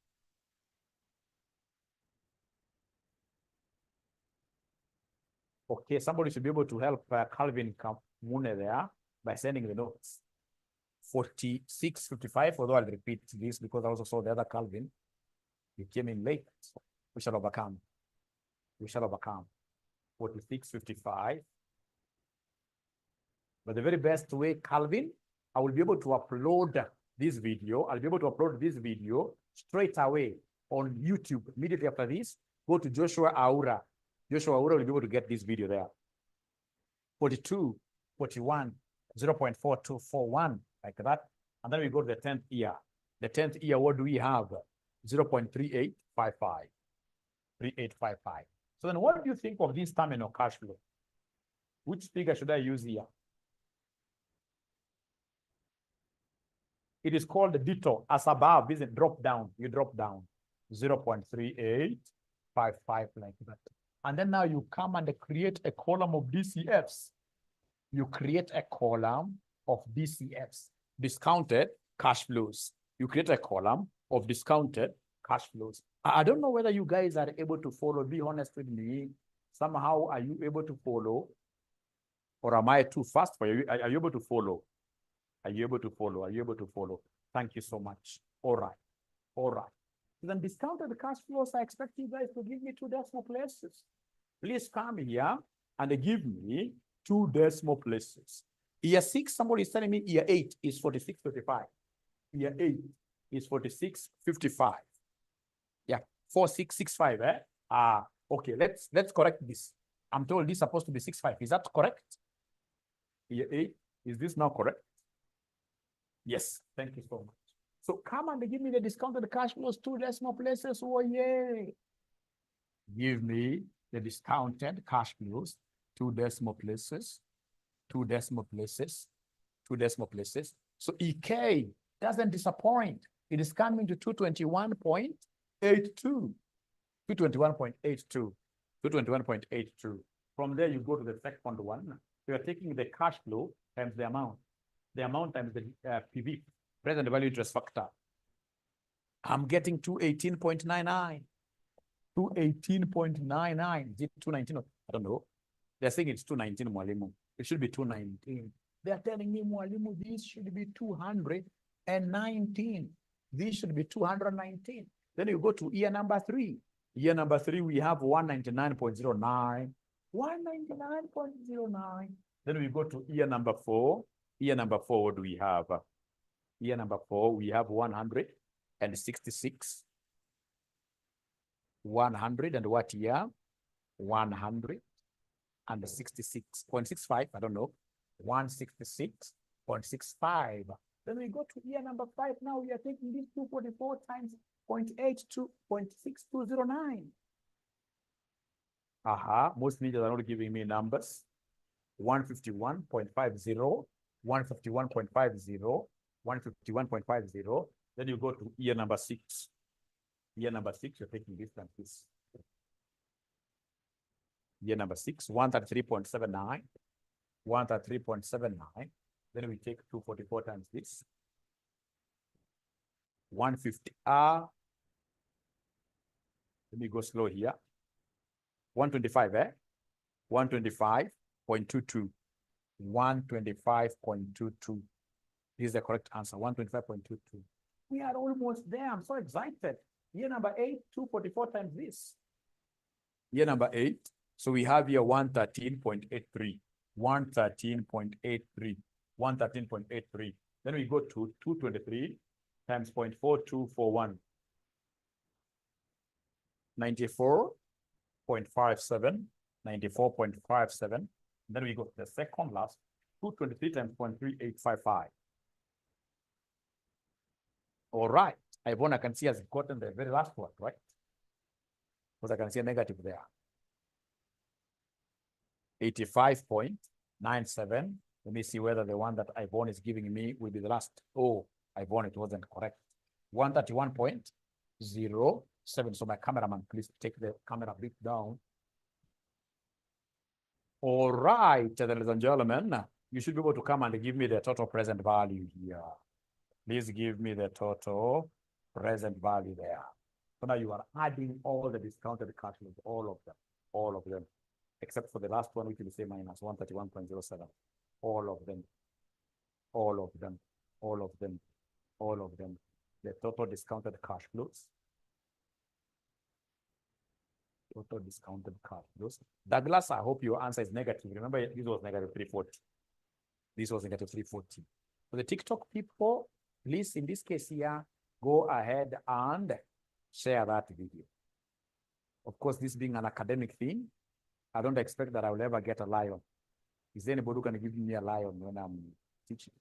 Okay, somebody should be able to help Calvin Kamune there by sending the notes. 4655, although I'll repeat this because I also saw the other Calvin. He came in late. We shall overcome. We shall overcome. 4655. But the very best way, Calvin, I will be able to upload this video. I'll be able to upload this video straight away on YouTube. Immediately after this, go to Joshua Aura. Joshua Aura will be able to get this video there. 42, 41, 0.4241, like that. And then we go to the 10th year. The 10th year, what do we have? 0.3855. 3855. So then what do you think of this terminal cash flow? Which figure should I use here? It is called the detour as above, isn't it? Drop down. You drop down 0.3855 like that. And then now you come and create a column of DCFs. You create a column of DCFs, discounted cash flows. You create a column of discounted cash flows. I don't know whether you guys are able to follow. Be honest with me. Somehow, are you able to follow? Or am I too fast for you? Are you able to follow? Are you able to follow? Are you able to follow? Thank you so much. All right. All right. Then discounted cash flows, I expect you guys to give me 2 decimal places. Please come here and give me 2 decimal places. Year 6, somebody is telling me year 8 is 46.55. Year 8 is 46.55. Yeah, 4665, eh? Okay, let's correct this. I'm told this is supposed to be 65. Is that correct? Year 8, is this now correct? Yes, thank you so much. So come and give me the discounted cash flows, 2 decimal places. Oh, yay. Give me the discounted cash flows, 2 decimal places, 2 decimal places, 2 decimal places. So EK doesn't disappoint. It is coming to 221.82. 221.82. 221.82. From there, you go to the second one. You are taking the cash flow times the amount. The amount times the PV, present value interest factor. I'm getting 218.99. 218.99. Is it 219? I don't know. They're saying it's 219, Mwalimu. It should be 219. They're telling me, Mwalimu, this should be 219. This should be 219. Then you go to year number 3. Year number 3, we have 199.09. 199.09. Then we go to year number 4. Year number 4, what do we have? Year number 4, we have 166. 100 and what year? 166.65. I don't know. 166.65. Then we go to year number 5. Now we are taking this 244 times 0.82.6209. Most ninjas are not giving me numbers. 151.50. 151.50. 151.50. Then you go to year number 6. Year number 6, you're taking this and this. Year number 6, 133.79. 133.79. Then we take 244 times this. 150. Let me go slow here. 125, 125.22. 125.22. This is the correct answer. 125.22. We are almost there. I'm so excited. Year number 8, 244 times this. Year number 8. So we have here 113.83. 113.83. 113.83. Then we go to 223 times 0.4241. 94.57. 94.57. Then we go to the second last. 223 times 0.3855. All right. Ivona, I can see has gotten the very last one, right? Because I can see a negative there. 85.97. Let me see whether the one that Ivona is giving me will be the last. Oh, Ivona, it wasn't correct. 131.07. So my cameraman, please take the camera a bit down. All right, ladies and gentlemen, you should be able to come and give me the total present value here. Please give me the total present value there. So now you are adding all the discounted cash flows, all of them, except for the last one, which will say minus 131.07. All of them. The total discounted cash flows. Total discounted cash flows. Douglas, I hope your answer is negative. Remember, this was negative 340. This was negative 340. For the TikTok people, please, in this case here, go ahead and share that video. Of course, this being an academic thing, I don't expect that I will ever get a lion. Is there anybody who can give me a lion when I'm teaching?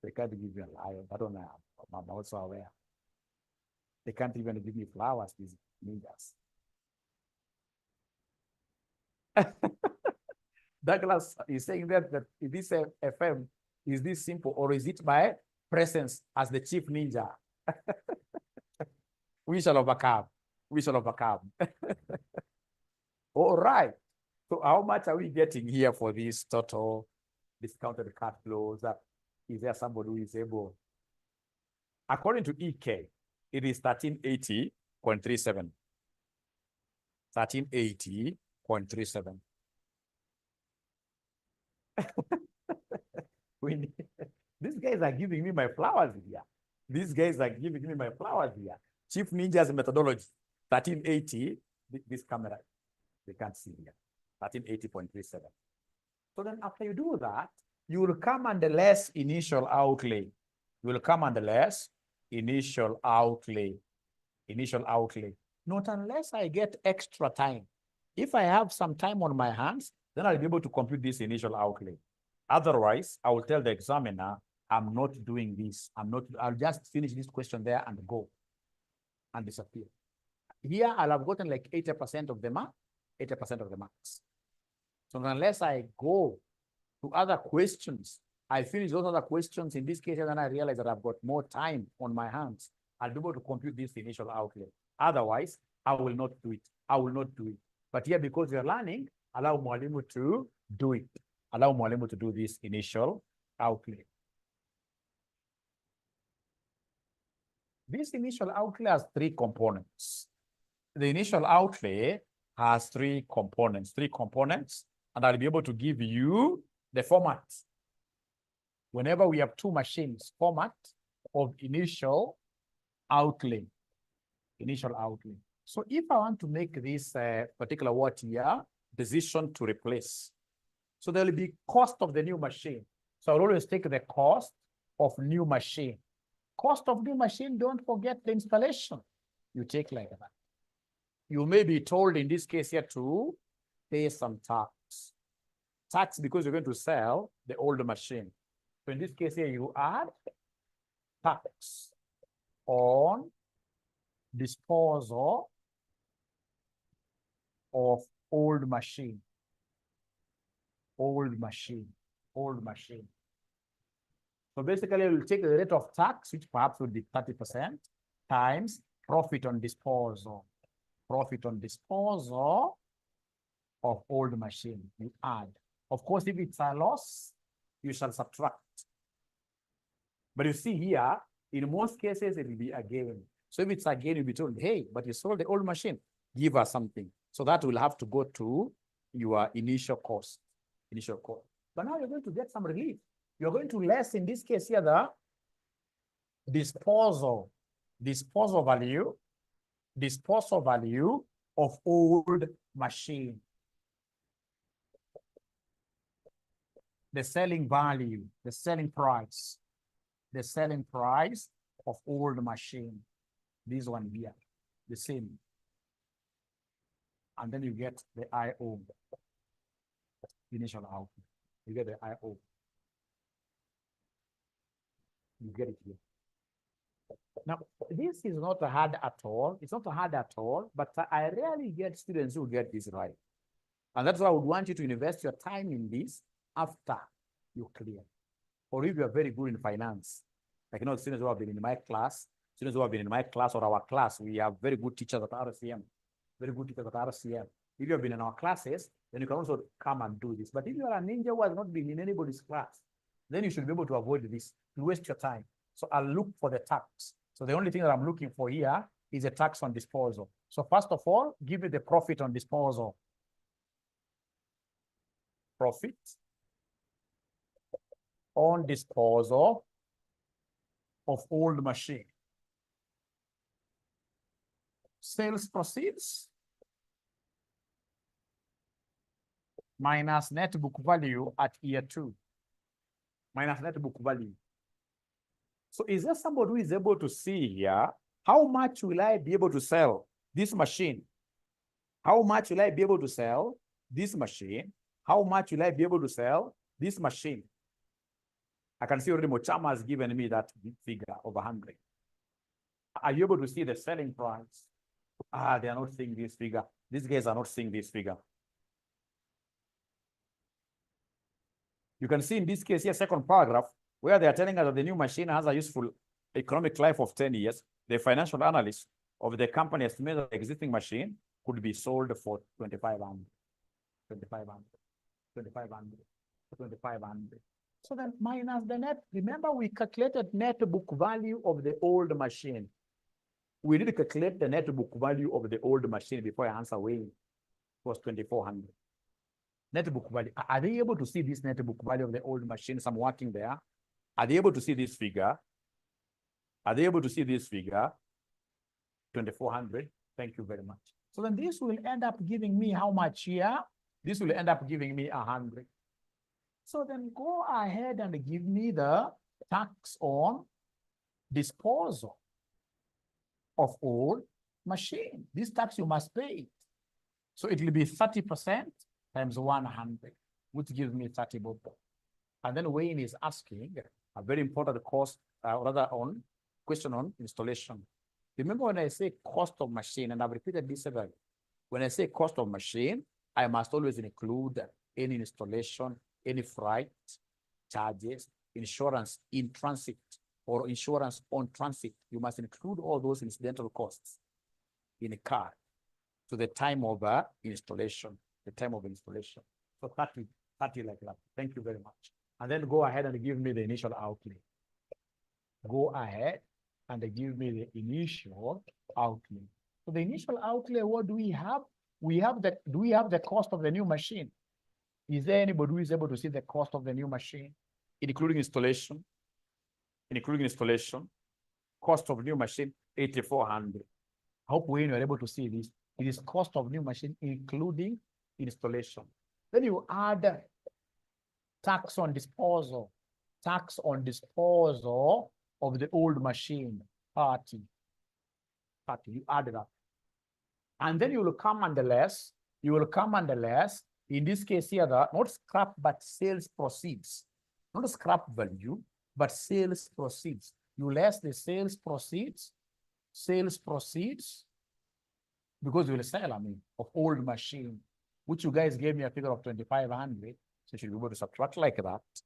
They can't give me a lion. I don't know. I'm also aware. They can't even give me flowers, these ninjas. Douglas is saying that this FM, is this simple, or is it my presence as the chief ninja? We shall overcome. We shall overcome. All right. So how much are we getting here for this total discounted cash flows? Is there somebody who is able? According to EK, it is 1380.37. 1380.37. These guys are giving me my flowers here. These guys are giving me my flowers here. Chief Ninja's methodology, 1380, this camera, they can't see here, 1380.37. So then after you do that, you will come under less initial outlay. You will come under less initial outlay. Initial outlay. Not unless I get extra time. If I have some time on my hands, then I'll be able to compute this initial outlay. Otherwise, I will tell the examiner, I'm not doing this. I'll just finish this question there and go and disappear. Here, I'll have gotten like 80% of the mark, 80% of the marks. So unless I go to other questions, I finish those other questions in this case, and then I realize that I've got more time on my hands, I'll be able to compute this initial outlay. Otherwise, I will not do it. I will not do it. But here, because you're learning, allow Mwalimu to do it. Allow Mwalimu to do this initial outlay. This initial outlay has three components. The initial outlay has three components, and I'll be able to give you the format. Whenever we have two machines, format of initial outlay. So if I want to make this particular word here, decision to replace. So there will be cost of the new machine. So I'll always take the cost of new machine. Cost of new machine, don't forget the installation. You take like that. You may be told in this case here to pay some tax. Tax because you're going to sell the old machine. So in this case here, you add tax on disposal of old machine. Old machine. So basically, we'll take the rate of tax, which perhaps would be 30%, times profit on disposal. Profit on disposal of old machine. You add. Of course, if it's a loss, you shall subtract. But you see here, in most cases, it will be a gain. So if it's a gain, you'll be told, hey, but you sold the old machine, give us something. So that will have to go to your initial cost. But now you're going to get some relief. You're going to less, in this case here, the disposal value of old machine. The selling value, the selling price of old machine. This one here, the same. And then you get the IO, initial output. You get the IO. You get it here. Now, this is not hard at all. It's not hard at all, but I rarely get students who get this right. And that's why I would want you to invest your time in this after you clear. Or if you're very good in finance, like, students who have been in my class, or our class, we have very good teachers at RCM, If you have been in our classes, then you can also come and do this. But if you are a ninja who has not been in anybody's class, then you should be able to avoid this. You waste your time. So I'll look for the tax. So the only thing that I'm looking for here is a tax on disposal. So first of all, give me the profit on disposal. Profit on disposal of old machine. Sales proceeds minus net book value at year 2. Minus net book value. So is there somebody who is able to see here, how much will I be able to sell this machine? How much will I be able to sell this machine? How much will I be able to sell this machine? I can see already Mochama has given me that figure of 100. Are you able to see the selling price? They are not seeing this figure. These guys are not seeing this figure. You can see in this case here, second paragraph, where they are telling us that the new machine has a useful economic life of 10 years. The financial analyst of the company estimated that the existing machine could be sold for 2,500, 2,500, 2,500, 2,500. So then minus the net. Remember, we calculated net book value of the old machine. We did calculate the net book value of the old machine before I answer Wayne. It was 2,400. Net book value. Are they able to see this net book value of the old machines? I'm working there. Are they able to see this figure? Are they able to see this figure? 2,400. Thank you very much. So then this will end up giving me how much here? This will end up giving me 100. So then go ahead and give me the tax on disposal of old machine. This tax you must pay. So it will be 30% times 100, which gives me 30 bob. And then Wayne is asking a very important cost, rather on question on installation. Remember when I say cost of machine, and I've repeated this several, when I say cost of machine, I must always include any installation, any freight charges, insurance in transit, or insurance on transit. You must include all those incidental costs in a car to the time of installation, the time of installation. So 30 like that. Thank you very much. And then go ahead and give me the initial outlay. Go ahead and give me the initial outlay. So the initial outlay, what do we have? Do we have the cost of the new machine? Is there anybody who is able to see the cost of the new machine, including installation? Including installation, cost of new machine, 8,400. I hope we are able to see this. It is cost of new machine, including installation. Then you add tax on disposal of the old machine, 30. You add that. And then you will come under less, in this case here, not scrap, but sales proceeds. Not scrap value, but sales proceeds. You less the sales proceeds, because you will sell, of old machine, which you guys gave me a figure of 2,500. So you should be able to subtract like that.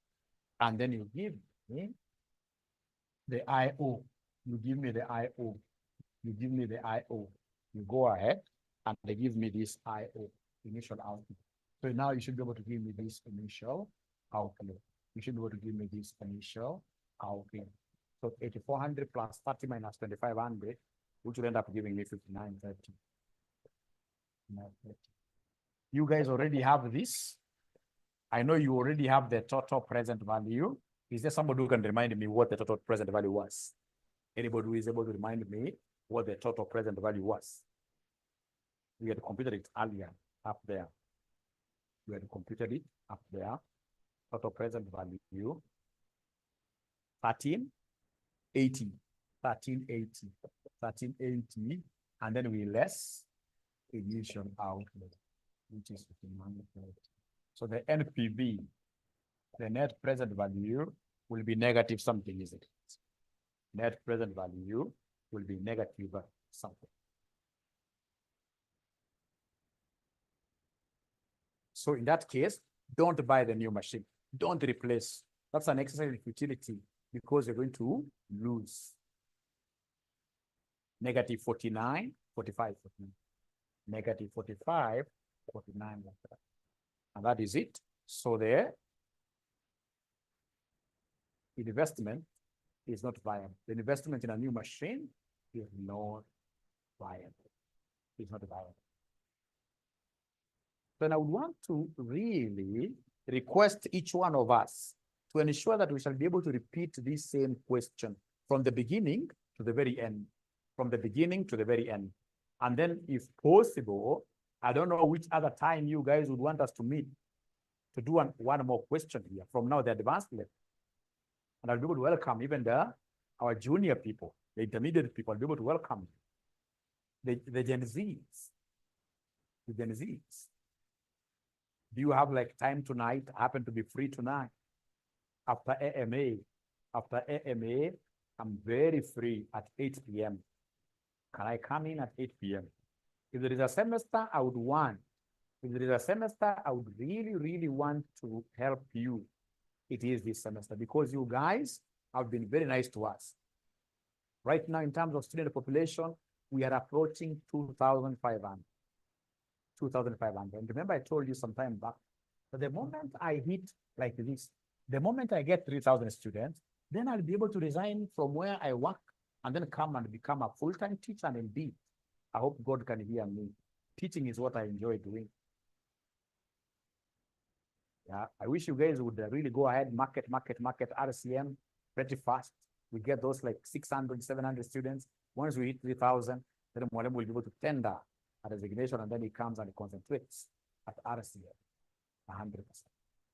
And then you give me the IO. You give me the IO. You go ahead and they give me this IO, initial outlay. So now you should be able to give me this initial outlay. You should be able to give me this initial outlay. So 8,400 plus 30 minus 2,500, which will end up giving me 5,930. You guys already have this. I know you already have the total present value. Is there somebody who can remind me what the total present value was? Anybody who is able to remind me what the total present value was? We had computed it earlier up there. Total present value, 1380, and then we less initial outlet, which is 5930. So the NPV, the net present value, will be negative something, isn't it? Net present value will be negative something. So in that case, don't buy the new machine. Don't replace. That's an exercise in futility because you're going to lose. Negative 49, 45, 49. Negative 45, 49. And that is it. So the investment is not viable. The investment in a new machine is not viable. It's not viable. Then I would want to really request each one of us to ensure that we shall be able to repeat this same question from the beginning to the very end. From the beginning to the very end. And then if possible, I don't know which other time you guys would want us to meet to do one more question here from now the advanced level. And I'll be able to welcome even the our junior people, the intermediate people, be able to welcome you. The Gen Zs, the Gen Zs. Do you have like time tonight? Happen to be free tonight? After AMA, I'm very free at 8 p.m. Can I come in at 8 p.m.? If there is a semester, I would want. If there is a semester, I would really, really want to help you. It is this semester because you guys have been very nice to us. Right now, in terms of student population, we are approaching 2,500. 2,500. And remember, I told you some time back that the moment I hit like this, the moment I get 3,000 students, then I'll be able to resign from where I work and then come and become a full-time teacher. And indeed, I hope God can hear me. Teaching is what I enjoy doing. Yeah, I wish you guys would really go ahead, market RCM pretty fast. We get those like 600, 700 students. Once we hit 3,000, then Mwalimu will be able to tender a resignation, and then he comes and he concentrates at RCM 100%.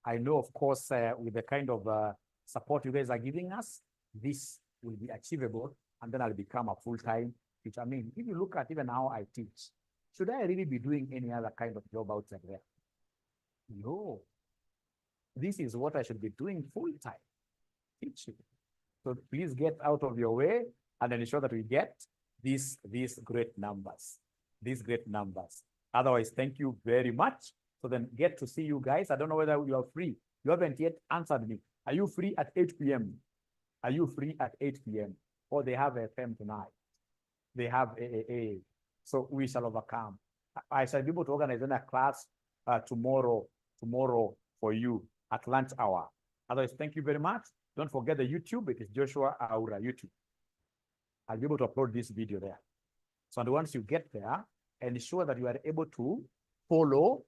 I know, of course, with the kind of support you guys are giving us, this will be achievable, and then I'll become a full-time teacher. I mean, if you look at even how I teach, should I really be doing any other kind of job outside there? No. This is what I should be doing full-time, teaching. So please get out of your way and ensure that we get these great numbers. Otherwise, thank you very much. So then get to see you guys. I don't know whether you are free. You haven't yet answered me. Are you free at 8 p.m.? Are you free at 8 p.m.? Or they have AFM tonight. They have AAA. So we shall overcome. I shall be able to organize a class tomorrow for you at lunch hour. Otherwise, thank you very much. Don't forget the YouTube. It is Joshua Aura YouTube. I'll be able to upload this video there. So once you get there, ensure that you are able to follow,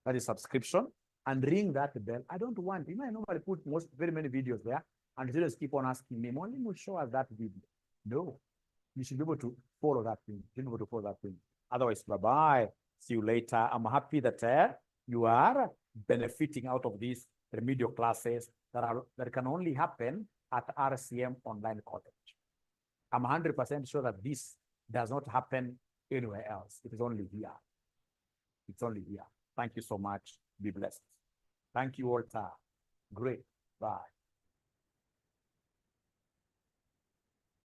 that is subscription, and ring that bell. I don't want, I normally put very many videos there, and students keep on asking me, only will show us that video. No, you should be able to follow that thing. You should be able to follow that thing. Otherwise, bye-bye. See you later. I'm happy that you are benefiting out of these remedial classes that can only happen at RCM Online College. I'm 100% sure that this does not happen anywhere else. It is only here. It's only here. Thank you so much. Be blessed. Thank you, Walter. Great. Bye.